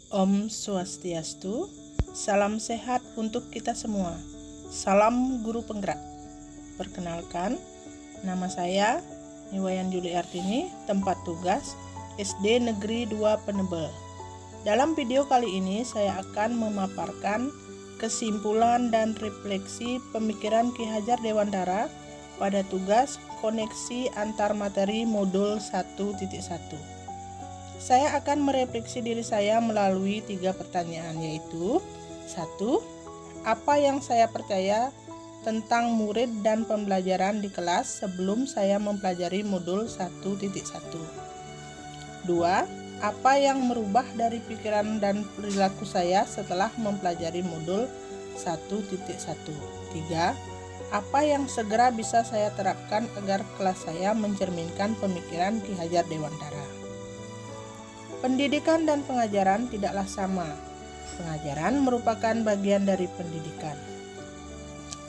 Om Swastiastu, salam sehat untuk kita semua. Salam guru penggerak. Perkenalkan, nama saya Niwayan Juli Artini, tempat tugas SD Negeri 2 Penebel. Dalam video kali ini saya akan memaparkan kesimpulan dan refleksi pemikiran Ki Hajar Dewantara pada tugas koneksi antar materi modul 1.1. Saya akan merefleksi diri saya melalui 3 pertanyaan, yaitu 1. Apa yang saya percaya tentang murid dan pembelajaran di kelas sebelum saya mempelajari modul 1.1. 2. Apa yang merubah dari pikiran dan perilaku saya setelah mempelajari modul 1.1. 3. Apa yang segera bisa saya terapkan agar kelas saya mencerminkan pemikiran Ki Hajar Dewantara. Pendidikan dan pengajaran tidaklah sama. Pengajaran merupakan bagian dari pendidikan.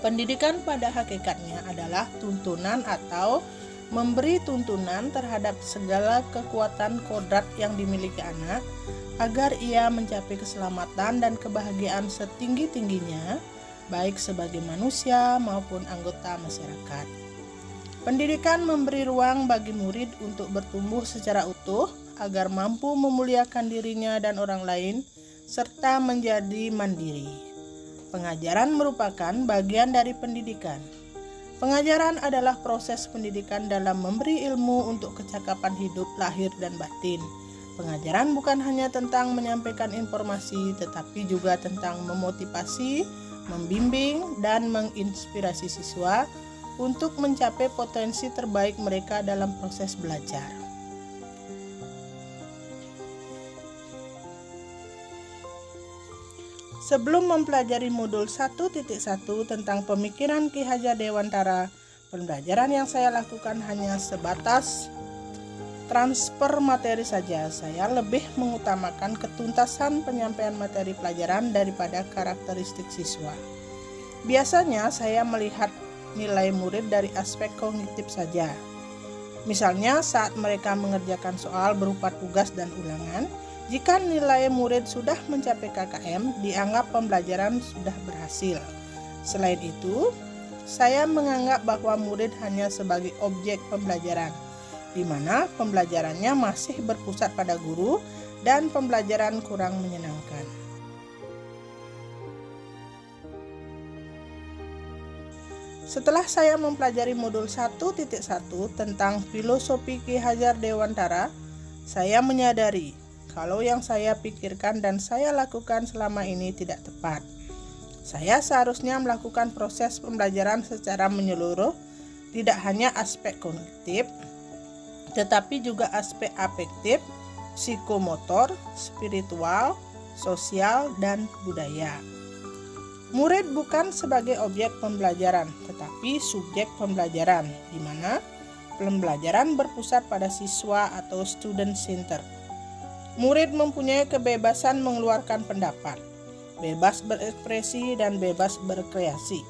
Pendidikan pada hakikatnya adalah tuntunan atau memberi tuntunan terhadap segala kekuatan kodrat yang dimiliki anak agar ia mencapai keselamatan dan kebahagiaan setinggi-tingginya, baik sebagai manusia maupun anggota masyarakat. Pendidikan memberi ruang bagi murid untuk bertumbuh secara utuh agar mampu memuliakan dirinya dan orang lain, serta menjadi mandiri. Pengajaran merupakan bagian dari pendidikan. Pengajaran adalah proses pendidikan dalam memberi ilmu untuk kecakapan hidup lahir dan batin. Pengajaran bukan hanya tentang menyampaikan informasi, tetapi juga tentang memotivasi, membimbing, dan menginspirasi siswa untuk mencapai potensi terbaik mereka dalam proses belajar. Sebelum mempelajari modul 1.1 tentang pemikiran Ki Hajar Dewantara, pembelajaran yang saya lakukan hanya sebatas transfer materi saja. Saya lebih mengutamakan ketuntasan penyampaian materi pelajaran daripada karakteristik siswa. Biasanya saya melihat nilai murid dari aspek kognitif saja. Misalnya saat mereka mengerjakan soal berupa tugas dan ulangan, jika nilai murid sudah mencapai KKM, dianggap pembelajaran sudah berhasil. Selain itu, saya menganggap bahwa murid hanya sebagai objek pembelajaran, di mana pembelajarannya masih berpusat pada guru dan pembelajaran kurang menyenangkan. Setelah saya mempelajari modul 1.1 tentang filosofi Ki Hajar Dewantara, saya menyadari kalau yang saya pikirkan dan saya lakukan selama ini tidak tepat. Saya seharusnya melakukan proses pembelajaran secara menyeluruh, tidak hanya aspek kognitif, tetapi juga aspek afektif, psikomotor, spiritual, sosial, dan budaya. Murid bukan sebagai objek pembelajaran, tetapi subjek pembelajaran, di mana pembelajaran berpusat pada siswa atau student center. Murid mempunyai kebebasan mengeluarkan pendapat, bebas berekspresi, dan bebas berkreasi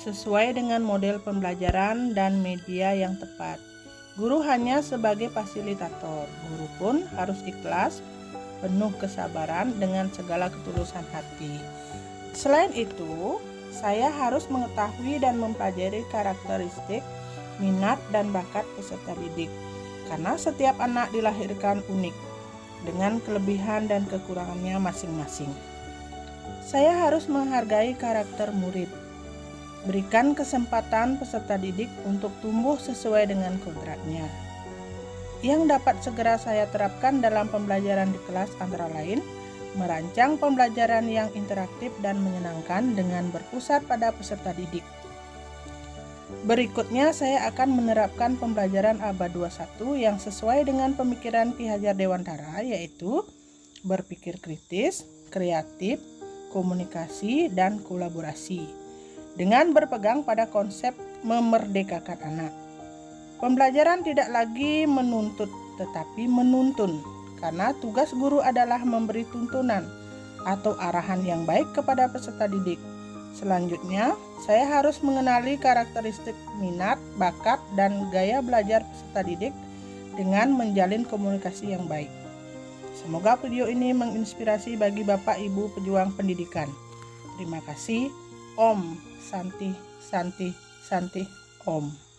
sesuai dengan model pembelajaran dan media yang tepat. Guru hanya sebagai fasilitator. Guru pun harus ikhlas, penuh kesabaran dengan segala ketulusan hati. Selain itu, saya harus mengetahui dan mempelajari karakteristik, minat, dan bakat peserta didik, karena setiap anak dilahirkan unik dengan kelebihan dan kekurangannya masing-masing. Saya harus menghargai karakter murid, berikan kesempatan peserta didik untuk tumbuh sesuai dengan kodratnya. Yang dapat segera saya terapkan dalam pembelajaran di kelas antara lain, merancang pembelajaran yang interaktif dan menyenangkan dengan berpusat pada peserta didik. Berikutnya saya akan menerapkan pembelajaran abad 21 yang sesuai dengan pemikiran Ki Hajar Dewantara, yaitu berpikir kritis, kreatif, komunikasi, dan kolaborasi, dengan berpegang pada konsep memerdekakan anak. Pembelajaran tidak lagi menuntut, tetapi menuntun, karena tugas guru adalah memberi tuntunan atau arahan yang baik kepada peserta didik. Selanjutnya, saya harus mengenali karakteristik minat, bakat, dan gaya belajar peserta didik dengan menjalin komunikasi yang baik. Semoga video ini menginspirasi bagi Bapak Ibu pejuang pendidikan. Terima kasih. Om Santi Santi Santi Om.